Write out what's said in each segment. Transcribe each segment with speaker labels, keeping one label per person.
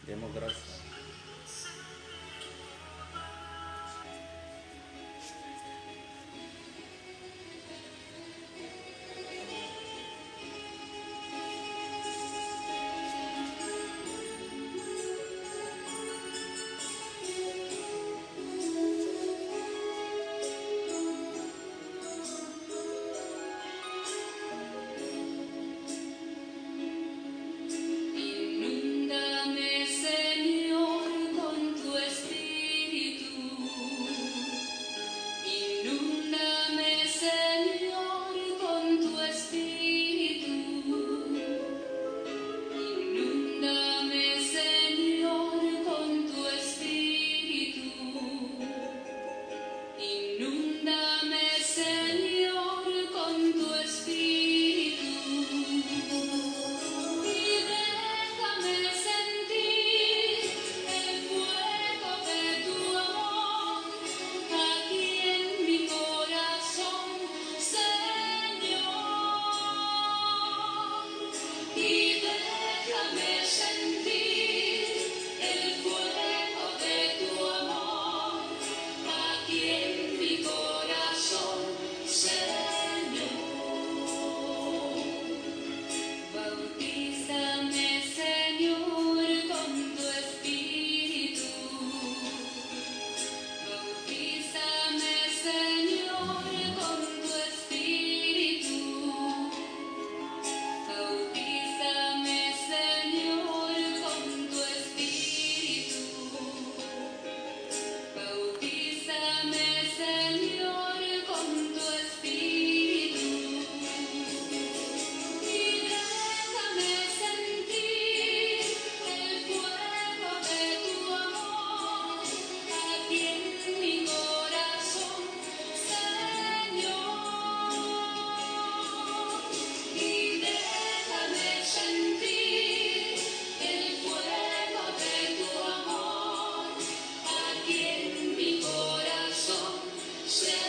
Speaker 1: Demos gracias.
Speaker 2: Inúndame, Señor, con tu espíritu. Inúndame, Señor, con tu espíritu. Inúndame, Señor, con tu espíritu. Inúndame, Señor, con tu espíritu. Y déjame sentir el fuego de tu amor aquí en mi corazón, Señor. Y déjame sentir el fuego de tu amor aquí en mi corazón, Señor. Bautízame, Señor, con tu espíritu. Bautízame, Señor, con tu espíritu. Bautízame, Señor, con tu espíritu. Bautízame, Señor, con tu espíritu. Y déjame sentir el fuego de tu amor aquí en mi corazón, Señor. Y déjame sentir el fuego de tu amor aquí en mi corazón, Señor.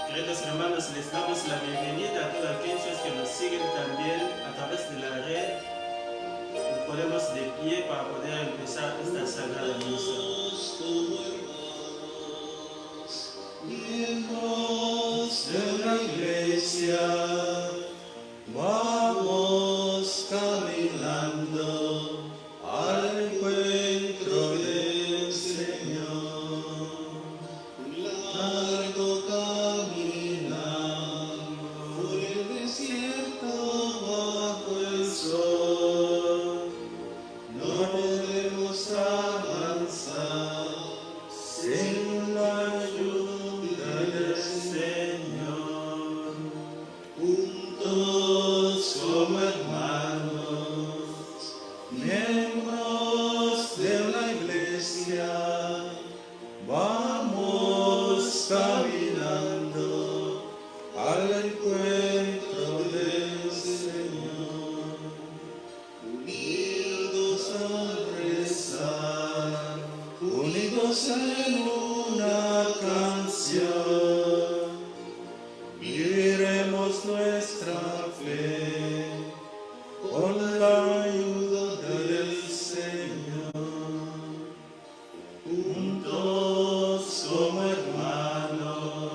Speaker 3: Queridos hermanos, les damos la bienvenida a todos aquellos que nos siguen también a través de la red. Nos ponemos de pie para poder empezar esta sagrada misa.
Speaker 4: Miembros de la iglesia, vamos caminando al encuentro del Señor. Un largo camino por el desierto bajo el sol. No podemos avanzar sin la ayuda del Señor. Juntos como hermanos, miembros de la iglesia, vamos caminando al encuentro del Señor. Unidos a rezar, unidos en una canción, viviremos nuestra fe con la ayuda del Señor. Juntos como hermanos,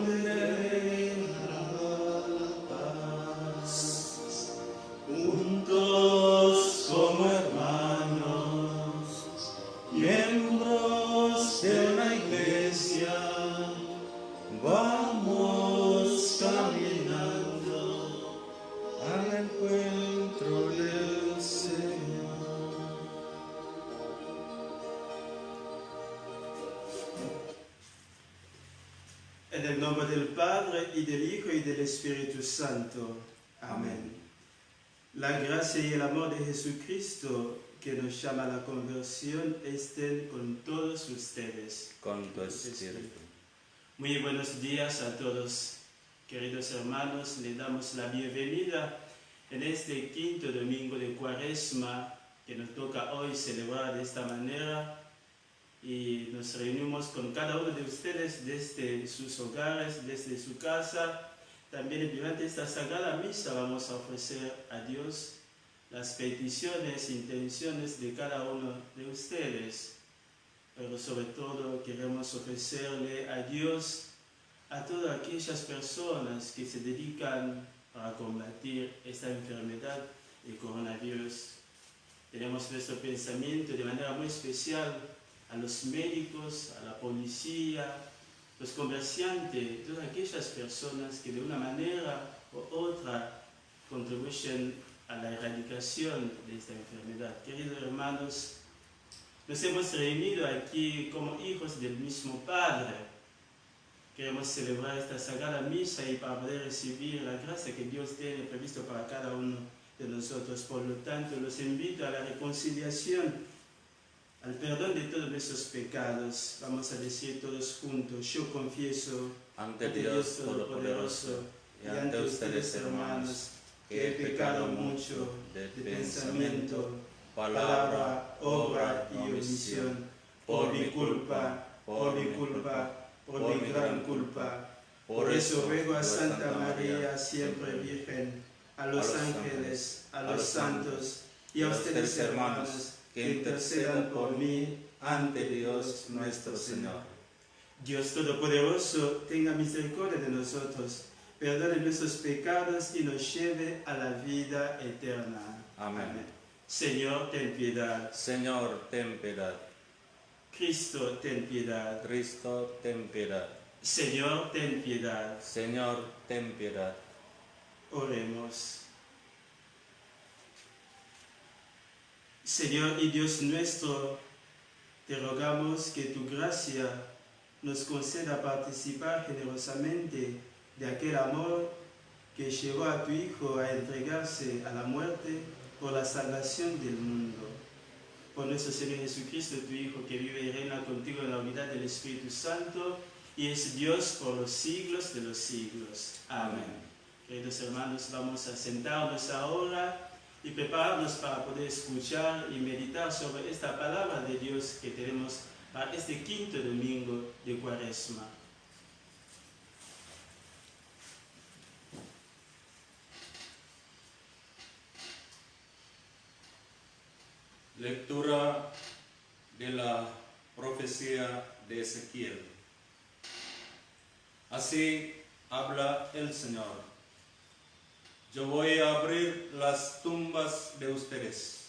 Speaker 4: donde reinará la paz. Juntos como hermanos, miembros de una iglesia, vamos caminando al encuentro del Señor.
Speaker 3: En el nombre del Padre, y del Hijo, y del Espíritu Santo. Amén. La gracia y el amor de Jesucristo, que nos llama a la conversión, estén con todos ustedes.
Speaker 1: Con tu espíritu.
Speaker 3: Muy buenos días a todos, queridos hermanos. Les damos la bienvenida en este quinto domingo de Cuaresma que nos toca hoy celebrar de esta manera. Y nos reunimos con cada uno de ustedes desde sus hogares, desde su casa. También durante esta Sagrada Misa vamos a ofrecer a Dios las peticiones e intenciones de cada uno de ustedes. Pero sobre todo queremos ofrecerle a Dios a todas aquellas personas que se dedican a combatir esta enfermedad, el coronavirus. Tenemos nuestro pensamiento de manera muy especial a los médicos, a la policía, los comerciantes, todas aquellas personas que de una manera u otra contribuyen a la erradicación de esta enfermedad. Queridos hermanos, nos hemos reunido aquí como hijos del mismo Padre. Queremos celebrar esta Sagrada Misa y para poder recibir la gracia que Dios tiene previsto para cada uno de nosotros. Por lo tanto, los invito a la reconciliación, al perdón de todos nuestros pecados. Vamos a decir todos juntos: yo confieso
Speaker 1: Ante Dios Todopoderoso
Speaker 3: y ante ustedes, hermanos, que he pecado mucho de pensamiento, palabra, obra y omisión, por mi culpa, por mi gran culpa. Por eso ruego a Santa María, siempre Virgen, a los ángeles, a los santos y a ustedes, hermanos, que intercedan por mí ante Dios nuestro Señor. Dios Todopoderoso, tenga misericordia de nosotros, perdone nuestros pecados y nos lleve a la vida eterna.
Speaker 1: Amén.
Speaker 3: Señor, ten piedad.
Speaker 1: Señor, ten piedad.
Speaker 3: Cristo, ten piedad.
Speaker 1: Cristo, ten piedad.
Speaker 3: Señor, ten piedad.
Speaker 1: Señor, ten piedad.
Speaker 3: Oremos. Señor y Dios nuestro, te rogamos que tu gracia nos conceda participar generosamente de aquel amor que llevó a tu Hijo a entregarse a la muerte por la salvación del mundo. Por nuestro Señor Jesucristo, tu Hijo, que vive y reina contigo en la unidad del Espíritu Santo, y es Dios por los siglos de los siglos. Amén. Queridos hermanos, vamos a sentarnos ahora y prepararnos para poder escuchar y meditar sobre esta palabra de Dios que tenemos para este quinto domingo de Cuaresma.
Speaker 4: Lectura de la profecía de Ezequiel. Así habla el Señor. Yo voy a abrir las tumbas de ustedes,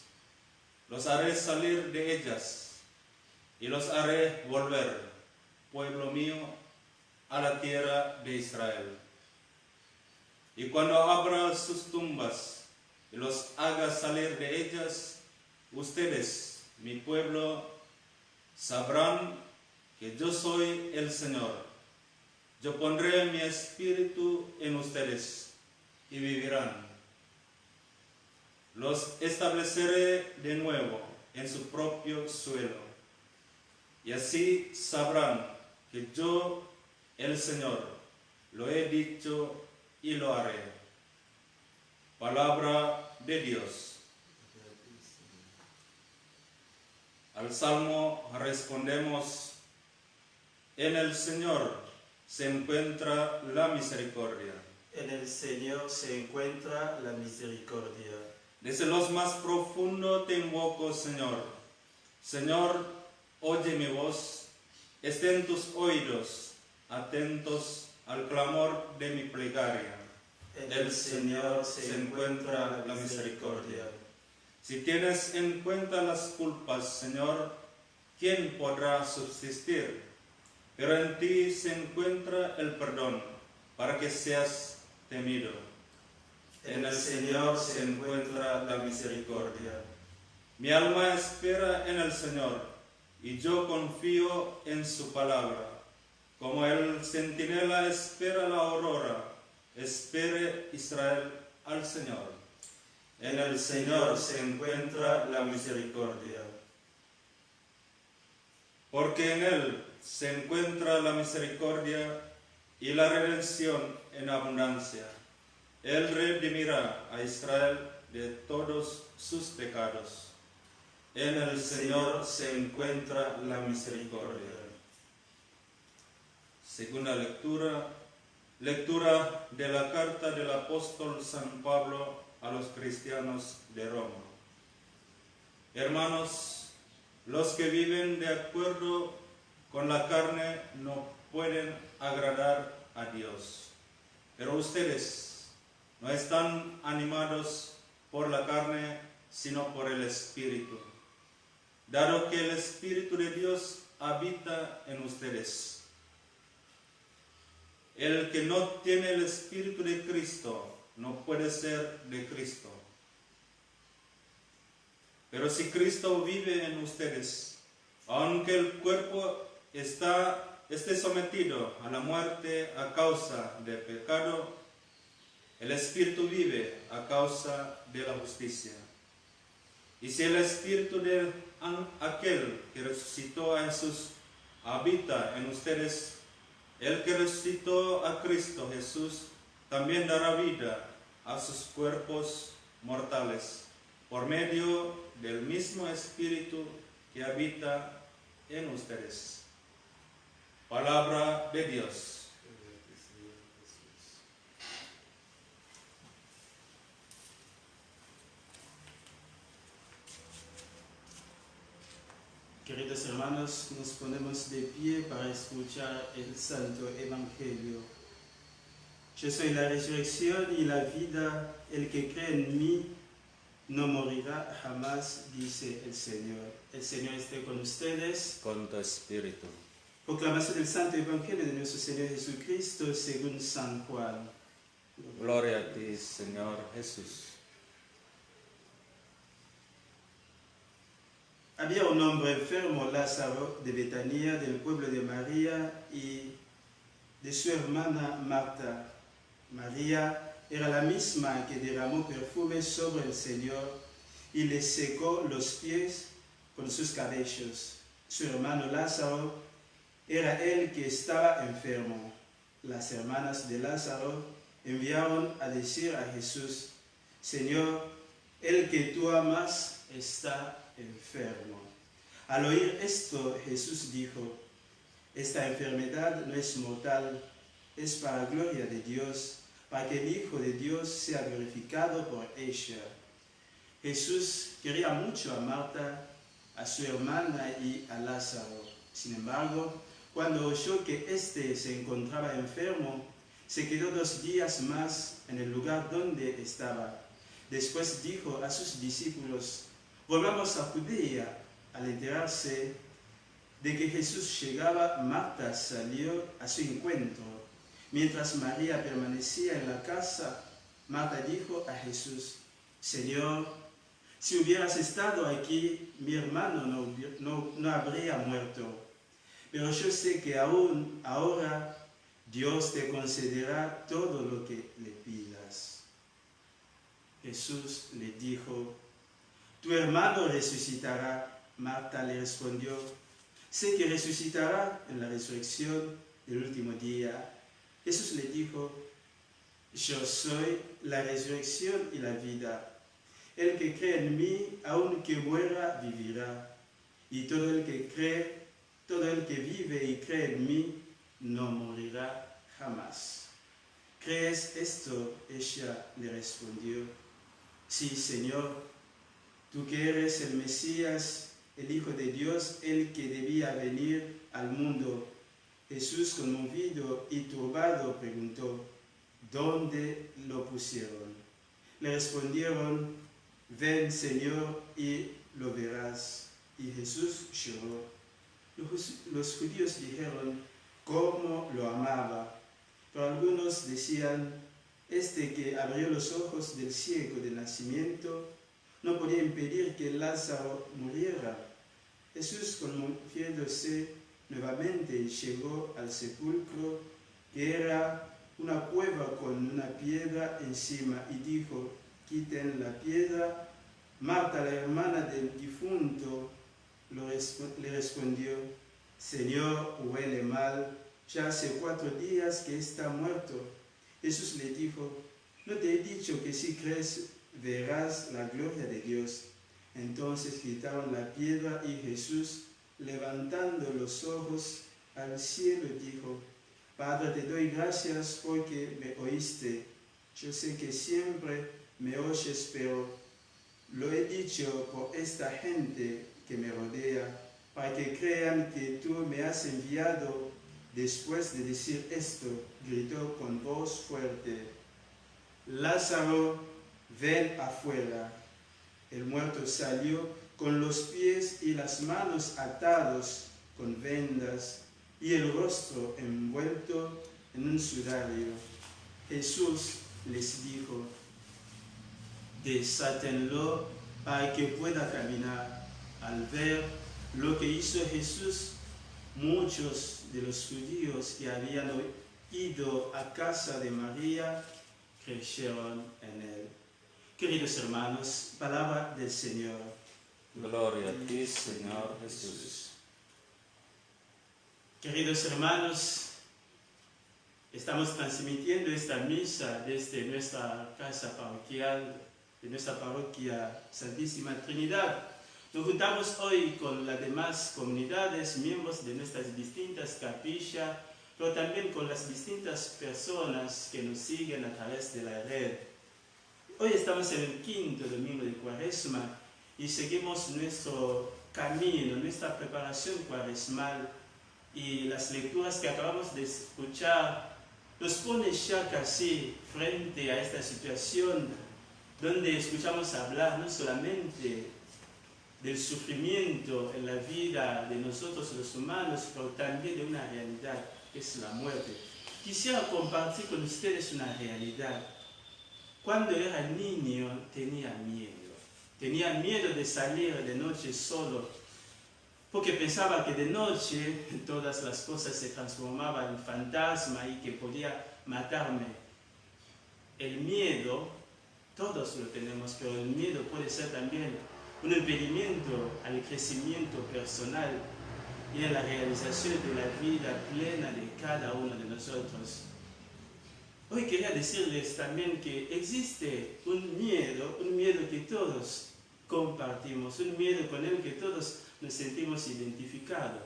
Speaker 4: los haré salir de ellas y los haré volver, pueblo mío, a la tierra de Israel. Y cuando abra sus tumbas y los haga salir de ellas, ustedes, mi pueblo, sabrán que yo soy el Señor. Yo pondré mi espíritu en ustedes y vivirán. Los estableceré de nuevo en su propio suelo, y así sabrán que yo, el Señor, lo he dicho y lo haré. Palabra de Dios. Al Salmo respondemos: en el Señor se encuentra la misericordia.
Speaker 3: En el Señor se encuentra la misericordia.
Speaker 4: Desde los más profundos te invoco, Señor. Señor, oye mi voz, estén tus oídos atentos al clamor de mi plegaria.
Speaker 3: El Señor se encuentra la misericordia.
Speaker 4: Si tienes en cuenta las culpas, Señor, ¿quién podrá subsistir? Pero en ti se encuentra el perdón, para que seas temido.
Speaker 3: En el Señor se encuentra la misericordia.
Speaker 4: Mi alma espera en el Señor, y yo confío en su palabra. Como el centinela espera la aurora, espere Israel al Señor.
Speaker 3: En el Señor se encuentra la misericordia.
Speaker 4: Porque en Él se encuentra la misericordia y la redención en abundancia. Él redimirá a Israel de todos sus pecados. En
Speaker 3: En el Señor se encuentra la misericordia.
Speaker 4: Segunda lectura, lectura de la carta del apóstol San Pablo a los cristianos de Roma. Hermanos, los que viven de acuerdo con la carne no pueden agradar a Dios. Pero ustedes no están animados por la carne, sino por el Espíritu, dado que el Espíritu de Dios habita en ustedes. El que no tiene el Espíritu de Cristo no puede ser de Cristo. Pero si Cristo vive en ustedes, aunque el cuerpo esté sometido a la muerte a causa del pecado, el Espíritu vive a causa de la justicia. Y si el Espíritu de aquel que resucitó a Jesús habita en ustedes, el que resucitó a Cristo Jesús también dará vida a sus cuerpos mortales por medio del mismo Espíritu que habita en ustedes. Palabra de Dios.
Speaker 3: Queridos hermanos, nos ponemos de pie para escuchar el Santo Evangelio. Yo soy la resurrección y la vida, el que cree en mí no morirá jamás, dice el Señor. El Señor esté con ustedes.
Speaker 1: Con tu espíritu.
Speaker 3: Proclamación del Santo Evangelio de nuestro Señor Jesucristo según San Juan.
Speaker 1: Gloria a ti, Señor Jesús.
Speaker 3: Había un hombre enfermo, Lázaro, de Betania, del pueblo de María y de su hermana Marta. María era la misma que derramó perfume sobre el Señor y le secó los pies con sus cabellos. Su hermano Lázaro era el que estaba enfermo. Las hermanas de Lázaro enviaron a decir a Jesús: Señor, el que tú amas está enfermo. Al oír esto, Jesús dijo: esta enfermedad no es mortal, es para gloria de Dios, para que el Hijo de Dios sea glorificado por ella. Jesús quería mucho a Marta, a su hermana y a Lázaro. Sin embargo, cuando oyó que éste se encontraba enfermo, se quedó 2 días más en el lugar donde estaba. Después dijo a sus discípulos: volvamos a Judea. Al enterarse de que Jesús llegaba, Marta salió a su encuentro. Mientras María permanecía en la casa, Marta dijo a Jesús: Señor, si hubieras estado aquí, mi hermano no habría muerto. Pero yo sé que aún ahora Dios te concederá todo lo que le pidas. Jesús le dijo: tu hermano resucitará. Marta le respondió: sé que resucitará en la resurrección del último día. Jesús le dijo: yo soy la resurrección y la vida. El que cree en mí, aunque muera, vivirá. Y todo el que vive y cree en mí, no morirá jamás. ¿Crees esto? Ella le respondió: sí, Señor, tú que eres el Mesías, el Hijo de Dios, el que debía venir al mundo. Jesús, conmovido y turbado, preguntó: ¿dónde lo pusieron? Le respondieron: ven, Señor, y lo verás. Y Jesús lloró. Los judíos dijeron cómo lo amaba, pero algunos decían: este que abrió los ojos del ciego de nacimiento no podía impedir que Lázaro muriera. Jesús, conmoviéndose nuevamente, llegó al sepulcro, que era una cueva con una piedra encima, y dijo: quiten la piedra. Marta, la hermana del difunto, le respondió: Señor, huele mal, ya hace 4 días que está muerto. Jesús le dijo: ¿no te he dicho que si crees verás la gloria de Dios? Entonces quitaron la piedra y Jesús, levantando los ojos al cielo, dijo: Padre, te doy gracias porque me oíste. Yo sé que siempre me oyes, pero lo he dicho por esta gente que me rodea, para que crean que tú me has enviado. Después de decir esto, gritó con voz fuerte: Lázaro, ven afuera. El muerto salió con los pies y las manos atados con vendas y el rostro envuelto en un sudario. Jesús les dijo: desátenlo para que pueda caminar. Al ver lo que hizo Jesús, muchos de los judíos que habían ido a casa de María creyeron en él. Queridos hermanos, palabra del Señor.
Speaker 1: Gloria a ti, Señor Jesús.
Speaker 3: Queridos hermanos, estamos transmitiendo esta misa desde nuestra casa parroquial, de nuestra parroquia Santísima Trinidad. Nos juntamos hoy con las demás comunidades, miembros de nuestras distintas capillas, pero también con las distintas personas que nos siguen a través de la red. Hoy estamos en el 5º domingo de Cuaresma y seguimos nuestro camino, nuestra preparación cuaresmal, y las lecturas que acabamos de escuchar nos ponen ya casi frente a esta situación donde escuchamos hablar no solamente del sufrimiento en la vida de nosotros los humanos, pero también de una realidad que es la muerte. Quisiera compartir con ustedes una realidad. Cuando era niño tenía miedo de salir de noche solo, porque pensaba que de noche todas las cosas se transformaban en fantasma y que podía matarme. El miedo, todos lo tenemos, pero el miedo puede ser también un impedimento al crecimiento personal y a la realización de la vida plena de cada uno de nosotros. Hoy quería decirles también que existe un miedo que todos compartimos, un miedo con el que todos nos sentimos identificados.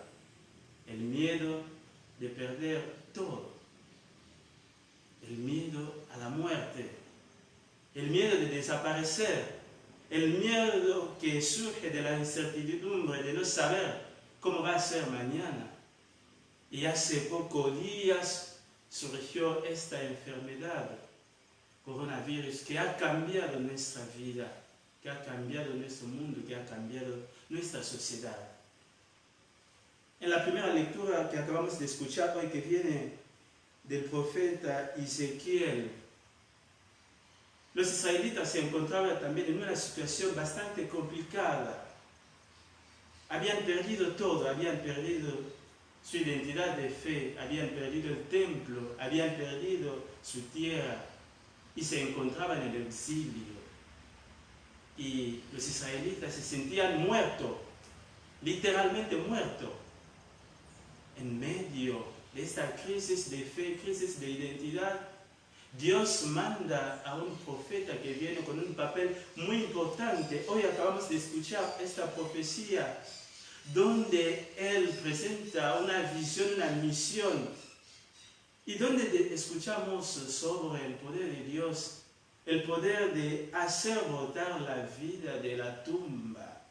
Speaker 3: El miedo de perder todo. El miedo a la muerte. El miedo de desaparecer. El miedo que surge de la incertidumbre de no saber cómo va a ser mañana. Y hace pocos días surgió esta enfermedad, coronavirus, que ha cambiado nuestra vida, que ha cambiado nuestro mundo, que ha cambiado nuestra sociedad. En la primera lectura que acabamos de escuchar hoy, que viene del profeta Ezequiel, los israelitas se encontraban también en una situación bastante complicada. Habían perdido todo, habían perdido su identidad de fe, habían perdido el templo, habían perdido su tierra y se encontraban en el exilio. Y los israelitas se sentían muertos, literalmente muertos, en medio de esta crisis de fe, crisis de identidad. Dios manda a un profeta que viene con un papel muy importante. Hoy acabamos de escuchar esta profecía donde él presenta una visión, una misión, y donde escuchamos sobre el poder de Dios, el poder de hacer brotar la vida de la tumba,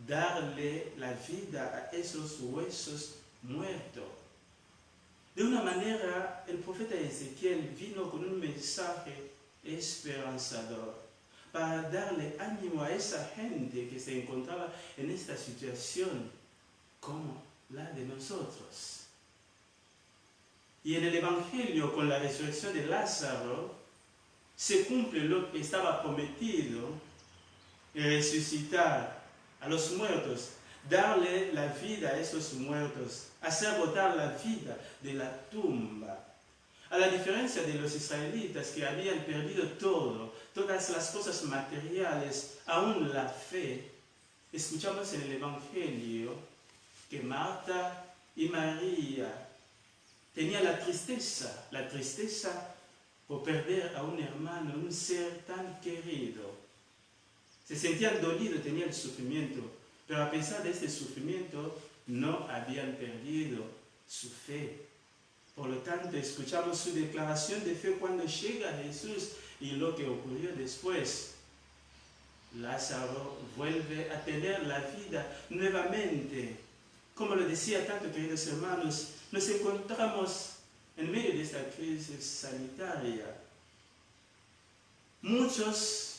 Speaker 3: darle la vida a esos huesos muertos. De una manera, el profeta Ezequiel vino con un mensaje esperanzador para darle ánimo a esa gente que se encontraba en esta situación como la de nosotros. Y en el Evangelio, con la resurrección de Lázaro, se cumple lo que estaba prometido, resucitar a los muertos, darle la vida a esos muertos, hacer botar la vida de la tumba. A la diferencia de los israelitas que habían perdido todo, todas las cosas materiales, aún la fe, escuchamos en el Evangelio que Marta y María tenían la tristeza por perder a un hermano, un ser tan querido. Se sentían dolidos, tenían el sufrimiento, pero a pesar de este sufrimiento no habían perdido su fe. Por lo tanto, escuchamos su declaración de fe cuando llega Jesús y lo que ocurrió después. Lázaro vuelve a tener la vida nuevamente. Como lo decía tanto, queridos hermanos, nos encontramos en medio de esta crisis sanitaria. Muchos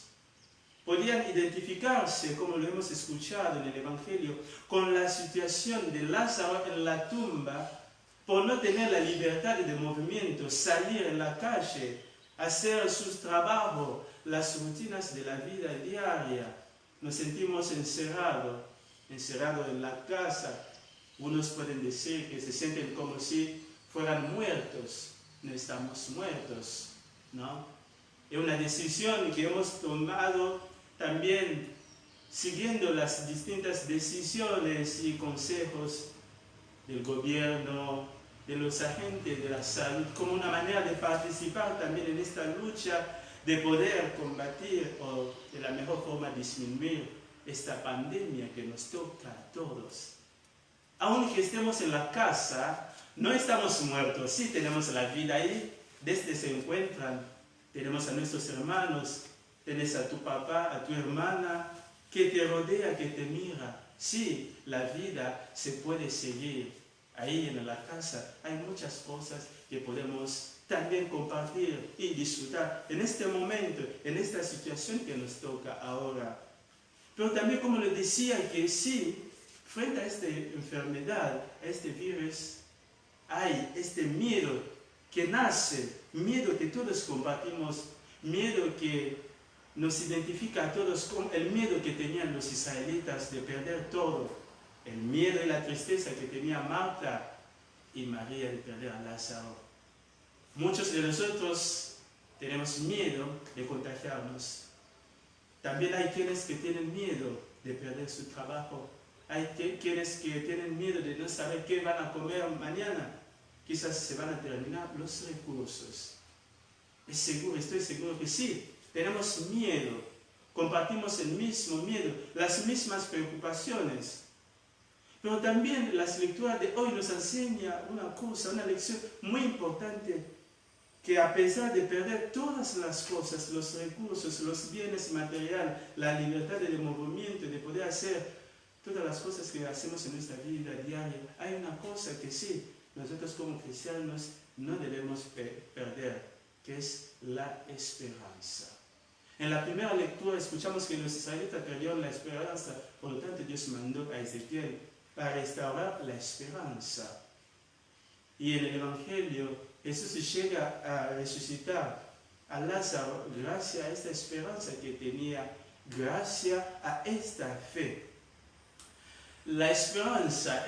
Speaker 3: podían identificarse, como lo hemos escuchado en el Evangelio, con la situación de Lázaro en la tumba, por no tener la libertad de movimiento, salir en la calle, hacer sus trabajos, las rutinas de la vida diaria. Nos sentimos encerrados en la casa. Unos pueden decir que se sienten como si fueran muertos. No estamos muertos, ¿no? Es una decisión que hemos tomado también siguiendo las distintas decisiones y consejos del gobierno, de los agentes de la salud, como una manera de participar también en esta lucha, de poder combatir o de la mejor forma disminuir esta pandemia que nos toca a todos. Aunque estemos en la casa, no estamos muertos, sí tenemos la vida ahí, desde se encuentran, tenemos a nuestros hermanos, tienes a tu papá, a tu hermana, que te rodea, que te mira. Sí, la vida se puede seguir. Ahí en la casa hay muchas cosas que podemos también compartir y disfrutar en este momento, en esta situación que nos toca ahora. Pero también, como le decía, que sí, frente a esta enfermedad, a este virus, hay este miedo que nace, miedo que todos compartimos, miedo que nos identifica a todos con el miedo que tenían los israelitas de perder todo. El miedo y la tristeza que tenía Marta y María de perder a Lázaro. Muchos de nosotros tenemos miedo de contagiarnos. También hay quienes que tienen miedo de perder su trabajo. Hay quienes que tienen miedo de no saber qué van a comer mañana. Quizás se van a terminar los recursos. Estoy seguro que sí, tenemos miedo. Compartimos el mismo miedo, las mismas preocupaciones. Pero también las lecturas de hoy nos enseña una cosa, una lección muy importante, que a pesar de perder todas las cosas, los recursos, los bienes materiales, la libertad de movimiento, de poder hacer todas las cosas que hacemos en nuestra vida diaria, hay una cosa que sí, nosotros como cristianos no debemos perder, que es la esperanza. En la primera lectura escuchamos que los israelitas perdieron la esperanza, por lo tanto Dios mandó a Ezequiel para restaurar la esperanza. Y en el Evangelio Jesús llega a resucitar a Lázaro gracias a esta esperanza que tenía, gracias a esta fe. La esperanza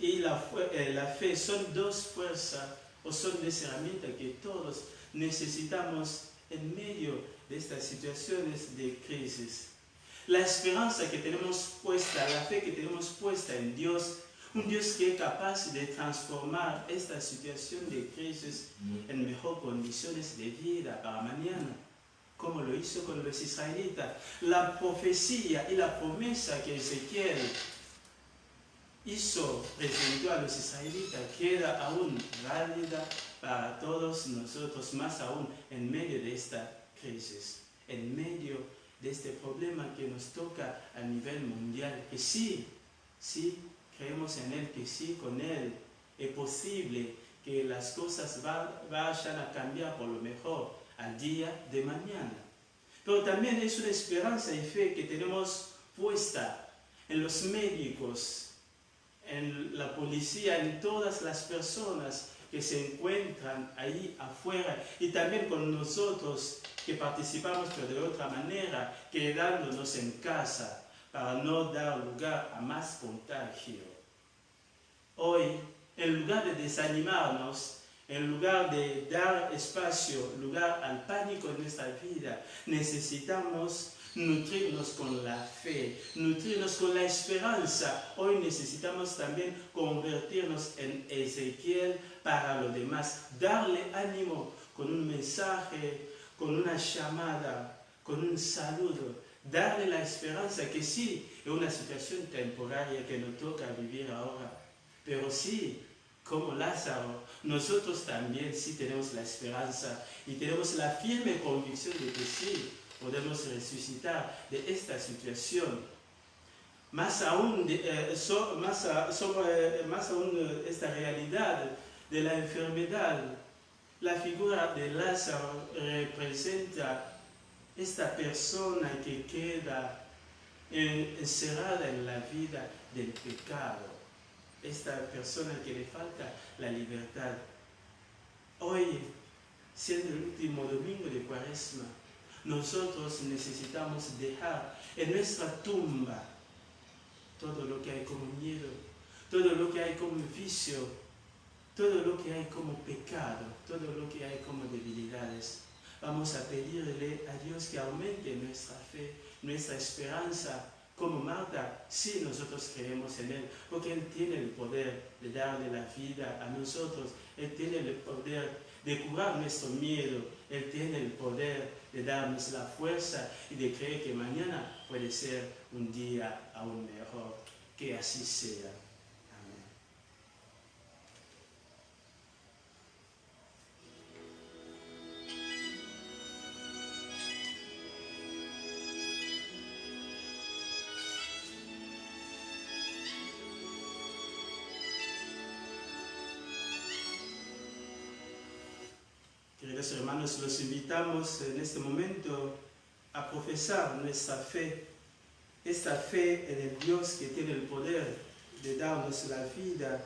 Speaker 3: y la fe son dos fuerzas o son dos herramientas que todos necesitamos en medio de estas situaciones de crisis. La esperanza que tenemos puesta, la fe que tenemos puesta en Dios, un Dios que es capaz de transformar esta situación de crisis en mejores condiciones de vida para mañana, como lo hizo con los israelitas. La profecía y la promesa que Ezequiel presentó a los israelitas queda aún válida para todos nosotros, más aún en medio de esta crisis, en medio de este problema que nos toca a nivel mundial, que sí, creemos en Él, que sí, con Él es posible que las cosas vayan a cambiar por lo mejor al día de mañana. Pero también es una esperanza y fe que tenemos puesta en los médicos, en la policía, en todas las personas que se encuentran ahí afuera y también con nosotros que participamos pero de otra manera, quedándonos en casa para no dar lugar a más contagio. Hoy, en lugar de desanimarnos, en lugar de dar espacio, lugar al pánico en nuestra vida, necesitamos nutrirnos con la fe, nutrirnos con la esperanza. Hoy necesitamos también convertirnos en Ezequiel para los demás, darle ánimo con un mensaje, con una llamada, con un saludo, darle la esperanza que sí, es una situación temporaria que nos toca vivir ahora, pero sí, como Lázaro, nosotros también sí tenemos la esperanza y tenemos la firme convicción de que sí, podemos resucitar de esta situación. Más aún, esta realidad de la enfermedad, la figura de Lázaro representa esta persona que queda encerrada en la vida del pecado, esta persona que le falta la libertad. Hoy, siendo el último domingo de Cuaresma, nosotros necesitamos dejar en nuestra tumba todo lo que hay como miedo, todo lo que hay como vicio, todo lo que hay como pecado, todo lo que hay como debilidades. Vamos a pedirle a Dios que aumente nuestra fe, nuestra esperanza, como Marta, si nosotros creemos en Él, porque Él tiene el poder de darle la vida a nosotros, Él tiene el poder de curar nuestro miedo, Él tiene el poder de darnos la fuerza y de creer que mañana puede ser un día aún mejor. Que así sea. Amén. Queridos hermanos, los invitamos en este momento a profesar nuestra fe, esta fe en el Dios que tiene el poder de darnos la vida,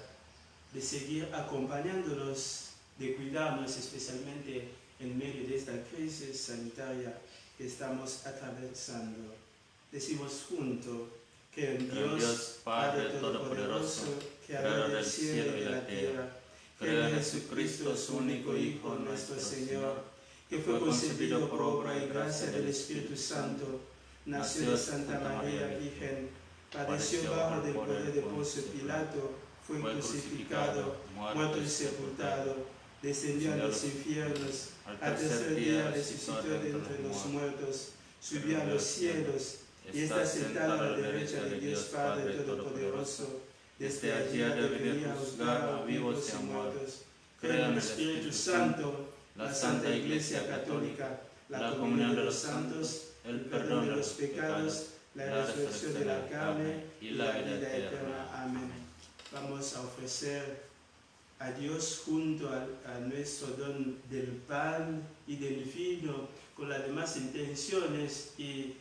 Speaker 3: de seguir acompañándonos, de cuidarnos especialmente en medio de esta crisis sanitaria que estamos atravesando. Decimos juntos que en Dios, Padre Todopoderoso, Creador del cielo y de la tierra, creo en Jesucristo, su único Hijo, nuestro Señor, que fue concebido por obra y gracia del Espíritu Santo, nació de Santa María Virgen, padeció bajo del poder de Poncio Pilato, fue crucificado, muerto y sepultado, descendió a los infiernos, al tercer día resucitó de entre los muertos, subió a los cielos y está sentado a la derecha de Dios Padre Todopoderoso. Desde allí ha de venir a juzgar a vivos y a muertos. Creo en el Espíritu Santo, la Santa Iglesia Católica, la comunión de los santos, el perdón de los pecados, la resurrección de la carne y la vida eterna. Amén. Vamos a ofrecer a Dios junto a nuestro don del pan y del vino, con las demás intenciones y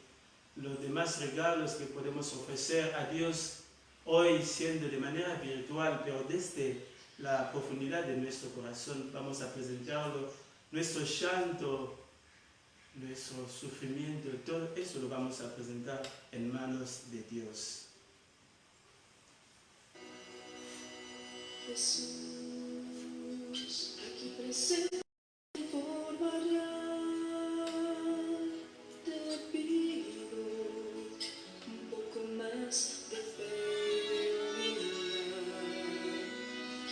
Speaker 3: los demás regalos que podemos ofrecer a Dios hoy, siendo de manera virtual, pero desde la profundidad de nuestro corazón. Vamos a presentarlo, nuestro llanto, nuestro sufrimiento, todo eso lo vamos a presentar en manos de Dios.
Speaker 2: Jesús, aquí presente por variar, te pido un poco más de fe y humildad.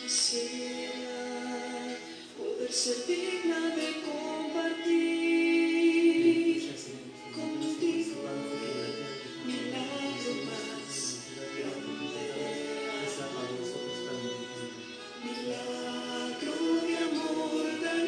Speaker 2: Quisiera poder ser digna de compartir contigo milagro más grande. Milagro de amor tan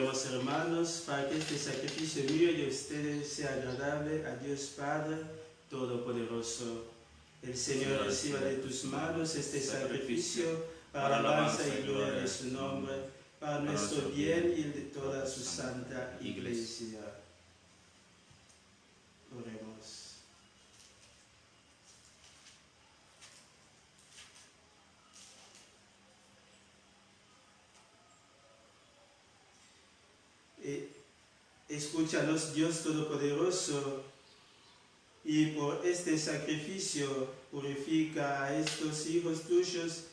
Speaker 3: Oremos, hermanos, para que este sacrificio mío de ustedes sea agradable a Dios Padre Todopoderoso. El Señor reciba de tus manos este sacrificio para alabanza y gloria de su nombre, para nuestro bien y el de toda su santa Iglesia. Oremos. Escúchanos, Dios Todopoderoso, y por este sacrificio purifica a estos hijos tuyos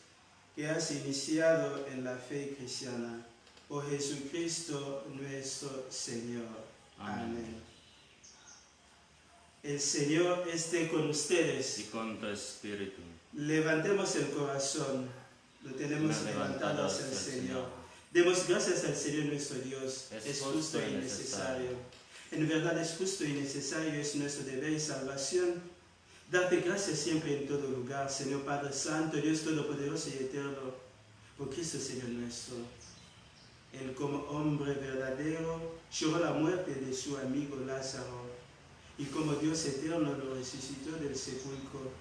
Speaker 3: que has iniciado en la fe cristiana. Por Jesucristo nuestro Señor. Amén. El Señor esté con ustedes.
Speaker 1: Y con tu espíritu.
Speaker 3: Levantemos el corazón. Lo tenemos levantado hacia el Señor. Demos gracias al Señor nuestro Dios. Es justo y necesario. En verdad es justo y necesario, es nuestro deber y salvación. Darte gracias siempre en todo lugar, Señor Padre Santo, Dios Todopoderoso y Eterno, por Cristo Señor nuestro. Él como hombre verdadero lloró la muerte de su amigo Lázaro, y como Dios eterno lo resucitó del sepulcro,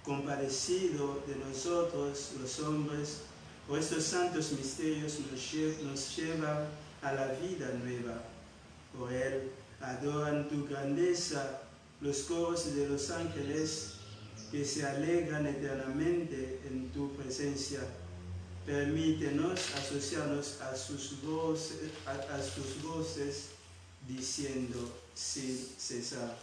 Speaker 3: compadecido de nosotros los hombres, por estos santos misterios nos lleva a la vida nueva. Por él adoran tu grandeza los coros de los ángeles que se alegran eternamente en tu presencia. Permítenos asociarnos a sus voces diciendo sin cesar: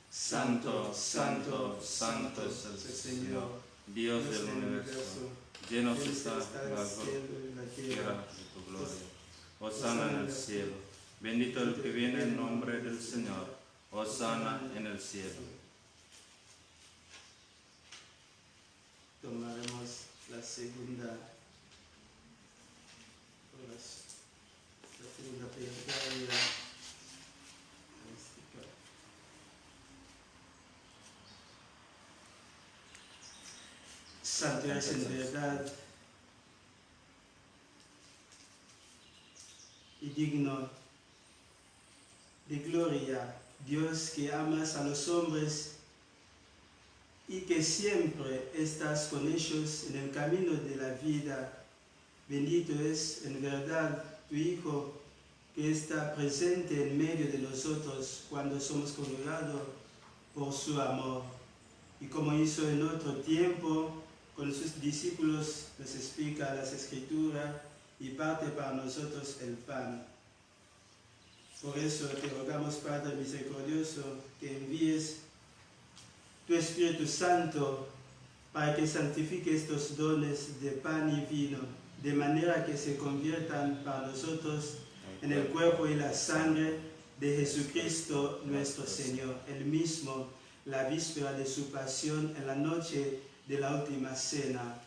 Speaker 1: Santo, santo, santo es el Señor, Dios del universo. Llenos está la tierra de tu gloria. Hosana en el cielo. Bendito el que viene en nombre del Señor. Hosana en el cielo.
Speaker 3: Tomaremos la segunda plegaria. Santo eres en verdad y digno de gloria, Dios que amas a los hombres y que siempre estás con ellos en el camino de la vida. Bendito es en verdad tu Hijo, que está presente en medio de nosotros cuando somos congregados por su amor. Y como hizo en otro tiempo, con sus discípulos les explica las Escrituras y parte para nosotros el pan. Por eso te rogamos, Padre misericordioso, que envíes tu Espíritu Santo para que santifique estos dones de pan y vino, de manera que se conviertan para nosotros en el cuerpo y la sangre de Jesucristo nuestro Señor, el mismo, la víspera de su pasión, en la noche de la última cena.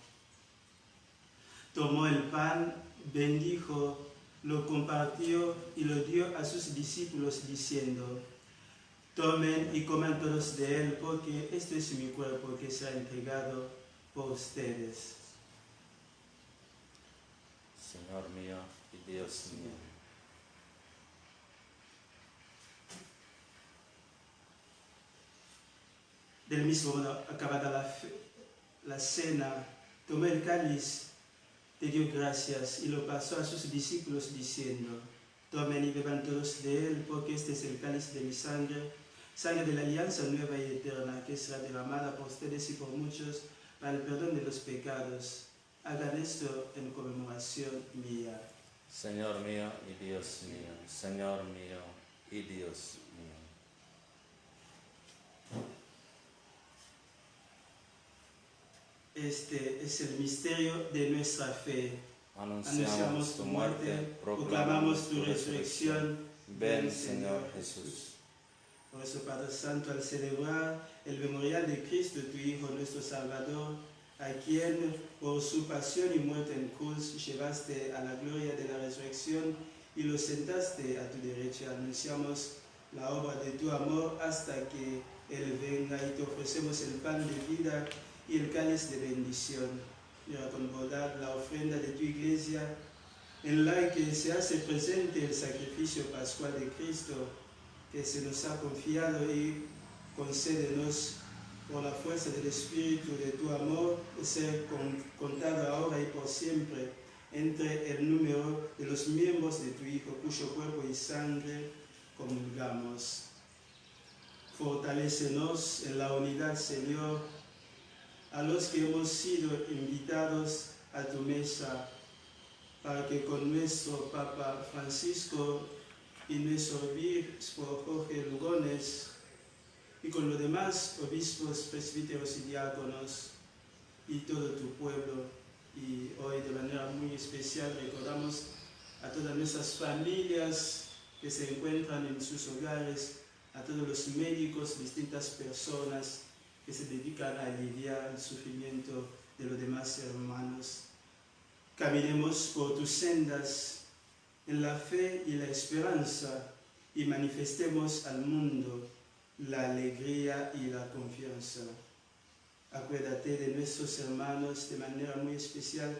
Speaker 3: Tomó el pan, bendijo, lo compartió y lo dio a sus discípulos diciendo: tomen y coman todos de él, porque este es mi cuerpo que será entregado por ustedes.
Speaker 1: Señor mío y Dios mío.
Speaker 3: Del mismo modo, acabada la cena, tomó el cáliz, te dio gracias y lo pasó a sus discípulos diciendo: tomen y beban todos de él, porque este es el cáliz de mi sangre, sangre de la alianza nueva y eterna, que será derramada por ustedes y por muchos para el perdón de los pecados. Hagan esto en conmemoración mía.
Speaker 1: Señor mío y Dios mío. Señor mío y Dios mío.
Speaker 3: Este es el misterio de nuestra fe.
Speaker 1: Anunciamos tu muerte,
Speaker 3: proclamamos tu resurrección.
Speaker 1: Ven, Señor Jesús.
Speaker 3: Por eso, Padre Santo, al celebrar el memorial de Cristo, tu Hijo, nuestro Salvador, a quien por su pasión y muerte en cruz llevaste a la gloria de la resurrección y lo sentaste a tu derecha, anunciamos la obra de tu amor hasta que Él venga, y te ofrecemos el pan de vida y el cáliz de bendición. Mira con bondad la ofrenda de tu iglesia en la que se hace presente el sacrificio pascual de Cristo que se nos ha confiado, y concédenos por la fuerza del Espíritu de tu amor ser contado ahora y por siempre entre el número de los miembros de tu Hijo, cuyo cuerpo y sangre comulgamos. Fortalécenos en la unidad, Señor, a los que hemos sido invitados a tu mesa, para que con nuestro Papa Francisco y nuestro obispo Jorge Lugones y con los demás obispos, presbíteros y diáconos y todo tu pueblo, y hoy de manera muy especial recordamos a todas nuestras familias que se encuentran en sus hogares, a todos los médicos, distintas personas que se dedican a aliviar el sufrimiento de los demás hermanos. Caminemos por tus sendas en la fe y la esperanza y manifestemos al mundo la alegría y la confianza. Acuérdate de nuestros hermanos de manera muy especial,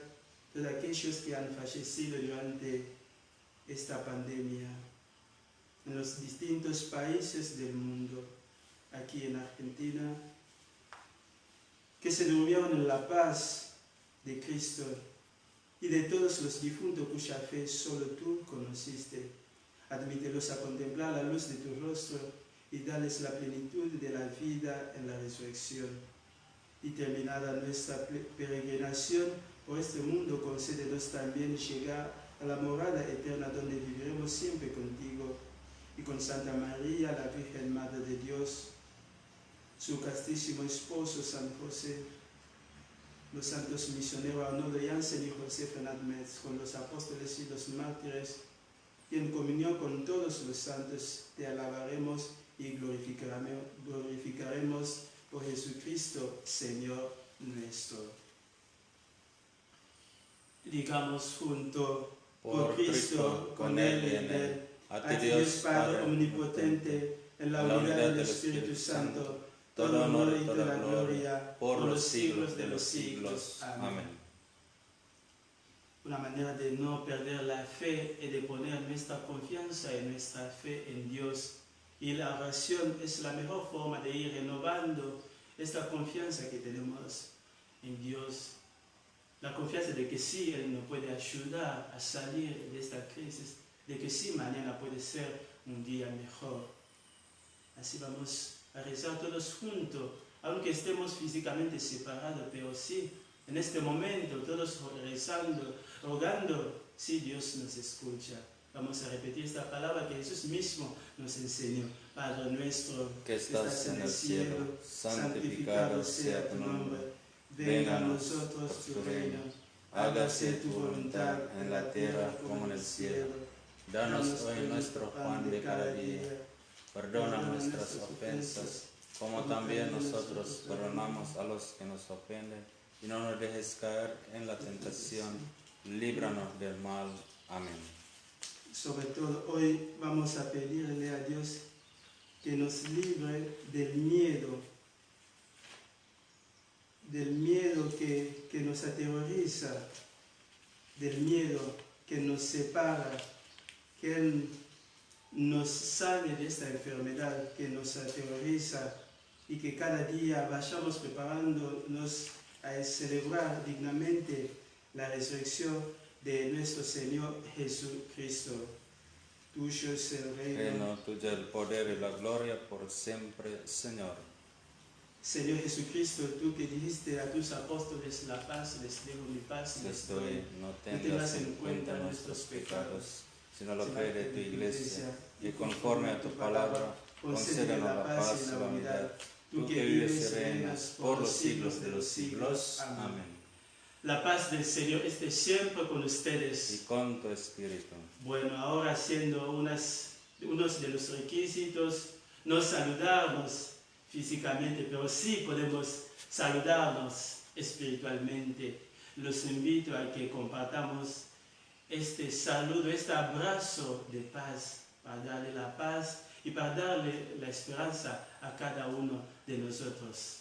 Speaker 3: de aquellos que han fallecido durante esta pandemia en los distintos países del mundo, aquí en Argentina, que se durmieron en la paz de Cristo, y de todos los difuntos cuya fe solo tú conociste. Admítelos a contemplar la luz de tu rostro y dales la plenitud de la vida en la resurrección. Y terminada nuestra peregrinación por este mundo, concédenos también llegar a la morada eterna donde viviremos siempre contigo, y con Santa María, la Virgen Madre de Dios, su castísimo esposo San José, los santos misioneros Arnoldo Jansen y José Fernández, con los apóstoles y los mártires, y en comunión con todos los santos te alabaremos y glorificaremos por Jesucristo, Señor nuestro. Digamos junto, por Cristo, con Él y en Él, a ti Dios Padre Omnipotente, en la unidad del Espíritu Santo, todo honor y toda gloria por los siglos de los siglos. Amén. Una manera de no perder la fe y de poner nuestra confianza y nuestra fe en Dios. Y la oración es la mejor forma de ir renovando esta confianza que tenemos en Dios. La confianza de que sí, Él nos puede ayudar a salir de esta crisis, de que sí, mañana puede ser un día mejor. Así vamos a rezar todos juntos, aunque estemos físicamente separados, pero sí, en este momento, todos rezando, rogando, sí, Dios nos escucha. Vamos a repetir esta palabra que Jesús mismo nos enseñó. Padre nuestro,
Speaker 1: que estás en el cielo, santificado sea tu nombre. Venga a nosotros tu reino. Hágase tu voluntad en la tierra como en el cielo. Danos hoy nuestro pan de cada día. Perdona nuestras ofensas, como también nosotros perdonamos a los que nos ofenden. Y no nos dejes caer en la tentación. Líbranos del mal. Amén.
Speaker 3: Sobre todo hoy vamos a pedirle a Dios que nos libre del miedo que nos aterroriza, del miedo que nos separa, que Él nos sane de esta enfermedad que nos aterroriza, y que cada día vayamos preparándonos a celebrar dignamente la resurrección de nuestro Señor Jesucristo. Tuyo es el reino,
Speaker 1: tuyo el poder y la gloria por siempre, Señor.
Speaker 3: Señor Jesucristo, tú que dijiste a tus apóstoles, la paz les dejo, mi paz les doy.
Speaker 1: No tengas en cuenta nuestros pecados, sino la fe de tu iglesia, y conforme a tu palabra, concédenos la paz y la unidad. Tú que vives y reinas por los siglos de los siglos. Amén.
Speaker 3: La paz del Señor esté siempre con ustedes.
Speaker 1: Y con tu espíritu.
Speaker 3: Bueno, ahora siendo unos de los requisitos, no saludarnos físicamente, pero sí podemos saludarnos espiritualmente. Los invito a que compartamos este saludo, este abrazo de paz, para darle la paz y para darle la esperanza a cada uno de nosotros.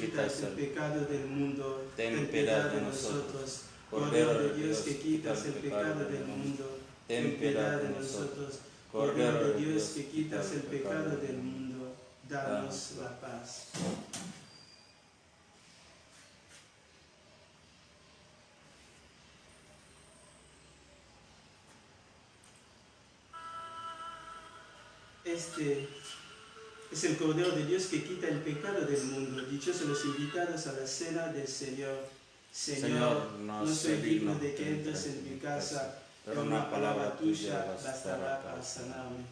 Speaker 1: quitas
Speaker 3: el pecado del mundo,
Speaker 1: ten piedad de nosotros.
Speaker 3: Cordero de Dios que quitas el pecado del mundo, ten piedad de nosotros. Cordero de Dios que quitas el pecado del mundo, danos la paz. Este es el Cordero de Dios que quita el pecado del mundo. Dichosos los invitados a la cena del Señor. Señor, no soy digno de que entres en mi casa, pero una palabra tuya bastará para sanarme.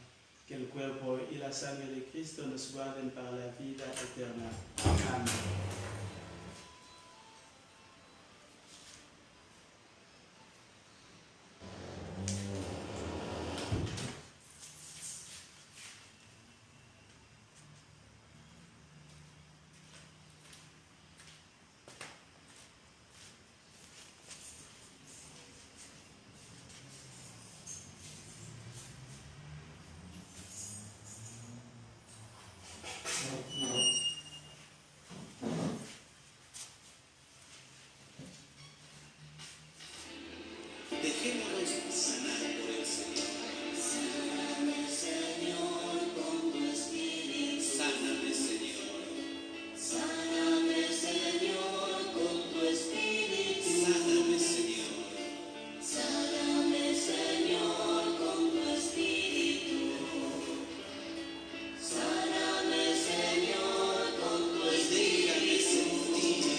Speaker 3: Que el cuerpo y la sangre de Cristo nos guarden para la vida eterna. Amén.
Speaker 5: Dejémonos sanar por el Señor.
Speaker 2: Sáname, Señor, con tu espíritu.
Speaker 5: Sáname, Señor.
Speaker 2: Sáname, Señor, con tu espíritu.
Speaker 5: Sáname, Señor.
Speaker 2: Sáname, Señor, con tu espíritu. Sáname, Señor, con tu espíritu.
Speaker 5: Y déjame sentir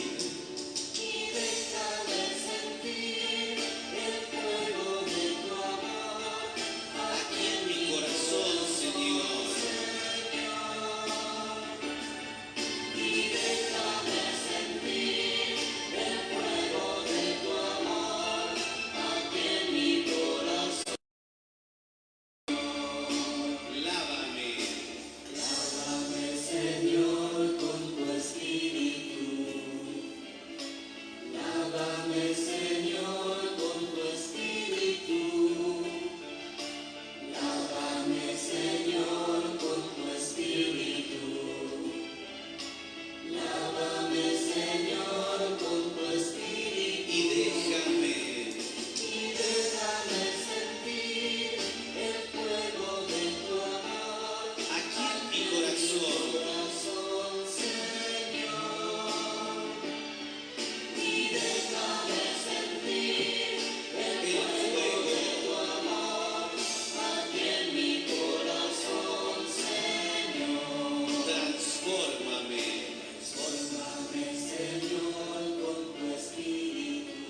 Speaker 2: Y déjame sentir el fuego de tu amor.
Speaker 5: aquí en mi corazón, Señor.
Speaker 2: Y déjame sentir el fuego de tu amor aquí en mi corazón.
Speaker 5: Lávame.
Speaker 2: Lávame, Señor, con tu espíritu. Lávame, Señor, con tu espíritu. Lávame, Señor, con tu espíritu. Lávame, Señor, con tu espíritu.
Speaker 5: Y déjame
Speaker 2: Sentir el fuego de tu amor
Speaker 5: aquí en mi corazón.
Speaker 2: corazón, Señor. Y déjame sentir el fuego de tu amor aquí en mi corazón, Señor.
Speaker 5: Transfórmame.
Speaker 2: Transfórmame, Señor, con tu espíritu.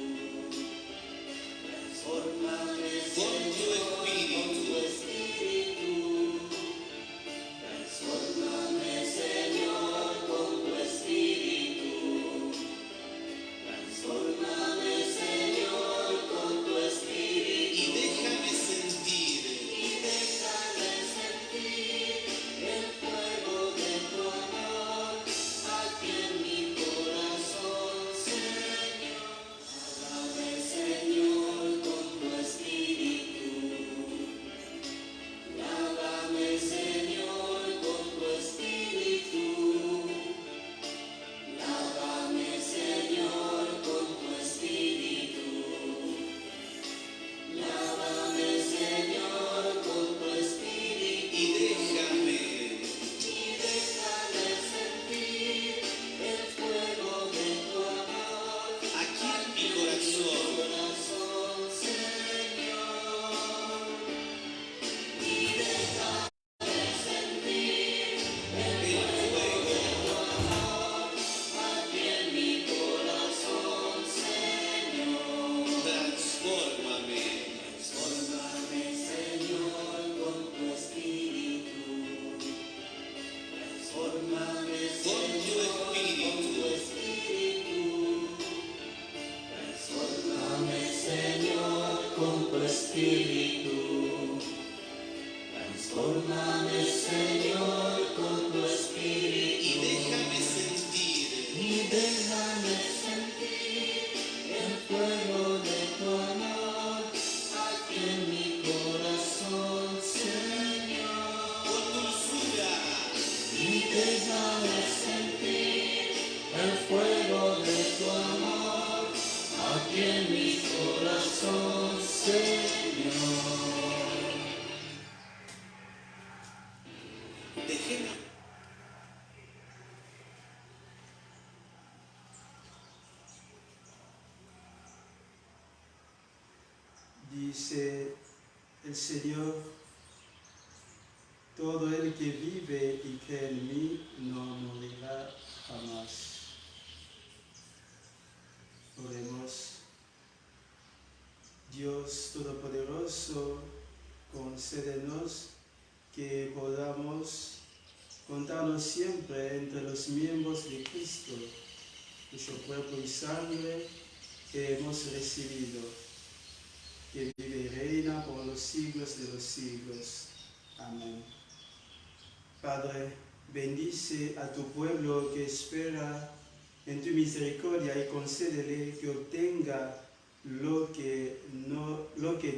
Speaker 2: Transfórmame,
Speaker 5: Con tu
Speaker 2: Señor, con
Speaker 5: espíritu.
Speaker 2: tu espíritu. Transfórmame, Señor, con tu espíritu. Transfórmame, Señor, con tu espíritu.
Speaker 5: Y déjame sentir
Speaker 2: Y déjame sentir el fuego de tu amor aquí en mi corazón, Señor. Lávame, Señor, con tu espíritu. Lávame, Señor, con tu espíritu. Lávame, Señor, con tu espíritu. Lávame, Señor, con tu espíritu.
Speaker 5: y déjame
Speaker 2: Sentir el fuego de tu amor
Speaker 5: aquí en mi corazón.
Speaker 2: corazón, Señor. Y déjame sentir el fuego de tu amor aquí en mi corazón, Señor.
Speaker 5: Transfórmame.
Speaker 2: Transfórmame, Señor, con tu espíritu. Transfórmame,
Speaker 5: Con tu
Speaker 2: Señor, con
Speaker 5: espíritu.
Speaker 2: tu espíritu. Transfórmame, Señor, con tu espíritu. Transfórmame, Señor, con tu espíritu.
Speaker 5: Y déjame sentir
Speaker 2: Y déjame sentir el fuego de tu amor aquí en mi corazón, Señor.
Speaker 5: con dulzura.
Speaker 2: Y déjame sentir el
Speaker 6: Dice el Señor, todo el que vive y cree en mí no morirá jamás. Oremos. Dios Todopoderoso, concédenos que podamos contarnos siempre entre los miembros de Cristo, cuyo cuerpo y sangre que hemos recibido, que vive y reina por los siglos de los siglos. Amén. Padre, bendice a tu pueblo que espera en tu misericordia y concédele que obtenga lo que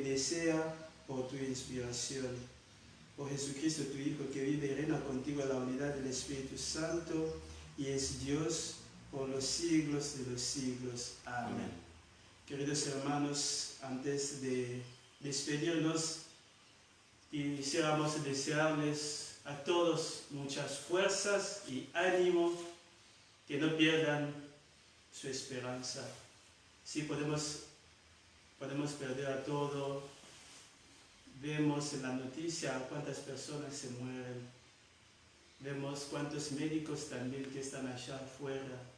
Speaker 6: desea por tu inspiración. Por Jesucristo, tu Hijo, que vive y reina contigo en la unidad del Espíritu Santo y es Dios por los siglos de los siglos. Amén. Queridos hermanos, antes de despedirnos, quisiéramos desearles a todos muchas fuerzas y ánimo, que no pierdan su esperanza. Sí, podemos perder a todo. Vemos en la noticia cuántas personas se mueren. Vemos cuántos médicos también que están allá afuera.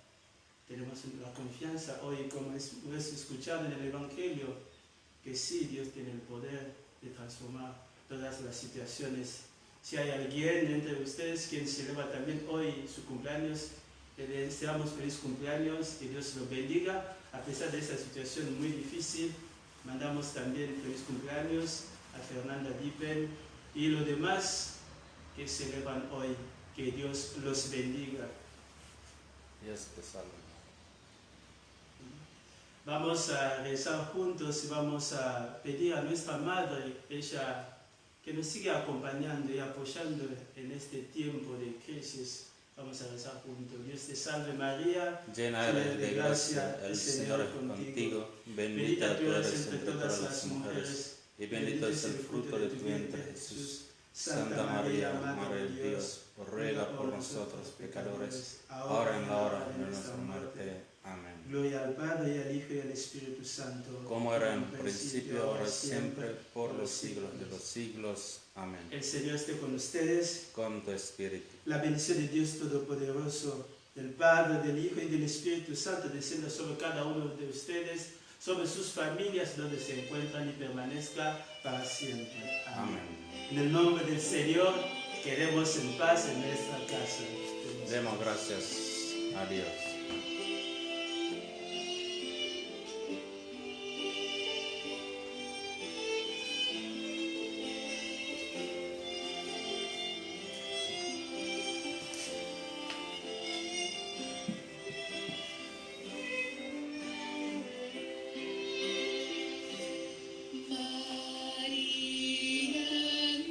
Speaker 6: Tenemos la confianza hoy, como hemos escuchado en el Evangelio, que sí, Dios tiene el poder de transformar todas las situaciones. Si hay alguien entre ustedes quien celebra también hoy su cumpleaños, le deseamos feliz cumpleaños, que Dios lo bendiga. A pesar de esta situación muy difícil, mandamos también feliz cumpleaños a Fernanda Dippen y los demás que celebran hoy. Que Dios los bendiga.
Speaker 1: Dios te salve.
Speaker 6: Vamos a rezar juntos y vamos a pedir a nuestra Madre, ella que nos siga acompañando y apoyando en este tiempo de crisis. Vamos a rezar juntos. Dios te salve María,
Speaker 1: Llena eres de gracia, el Señor es contigo. Bendita tú eres entre todas las mujeres, y bendito es el fruto de tu vientre, Jesús. Santa María, Madre de Dios, ruega por nosotros pecadores, ahora en la hora de nuestra muerte. Amén.
Speaker 6: Gloria al Padre, y al Hijo, y al Espíritu Santo.
Speaker 1: Como era en principio, ahora y siempre, por los siglos de los siglos. Amén.
Speaker 6: El Señor esté con ustedes.
Speaker 1: Con tu espíritu.
Speaker 6: La bendición de Dios Todopoderoso, del Padre, del Hijo y del Espíritu Santo descienda sobre cada uno de ustedes, sobre sus familias donde se encuentran y permanezca para siempre. Amén.
Speaker 1: Amén.
Speaker 6: En el nombre del Señor, queremos en paz en nuestra casa.
Speaker 1: Demos gracias a Dios.
Speaker 2: María,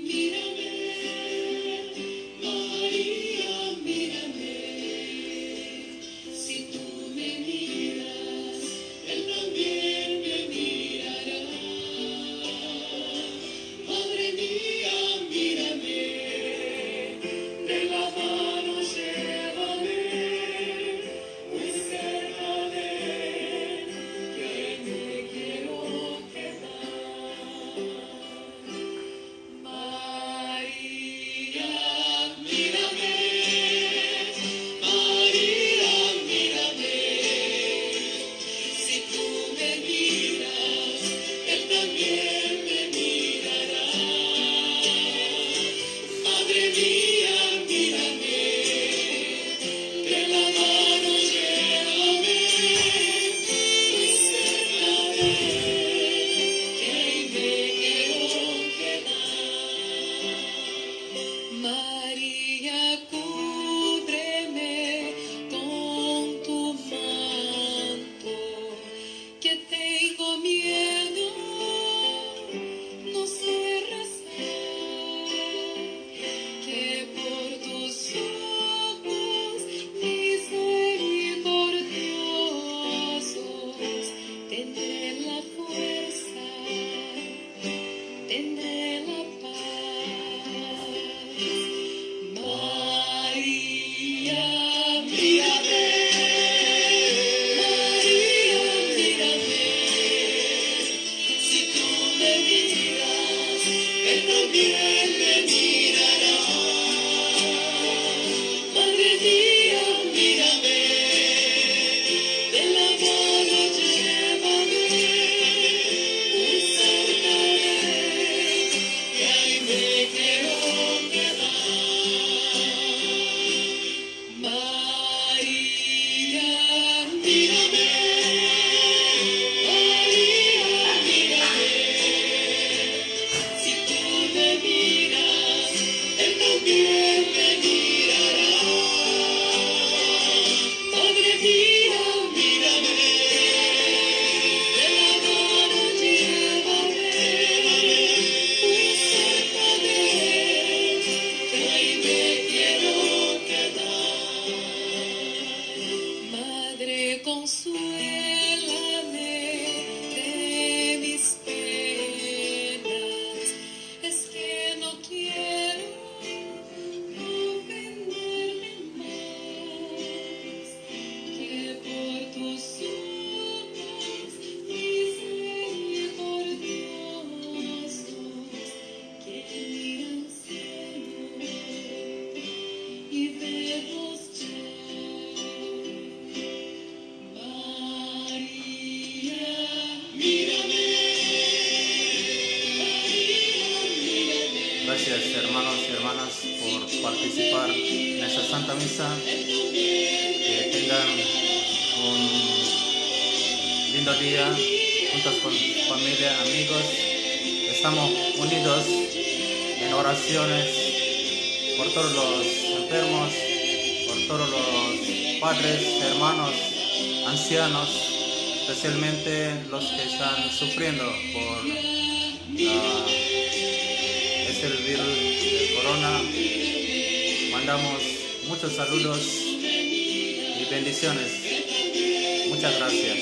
Speaker 2: mírame,
Speaker 1: Gracias, hermanos y hermanas, por participar en esta Santa Misa. Que tengan un lindo día juntos con familia, amigos. Estamos unidos en oraciones por todos los enfermos, por todos los padres, hermanos, ancianos, especialmente los que están sufriendo por el virus de corona. Mandamos muchos saludos y bendiciones. Muchas gracias.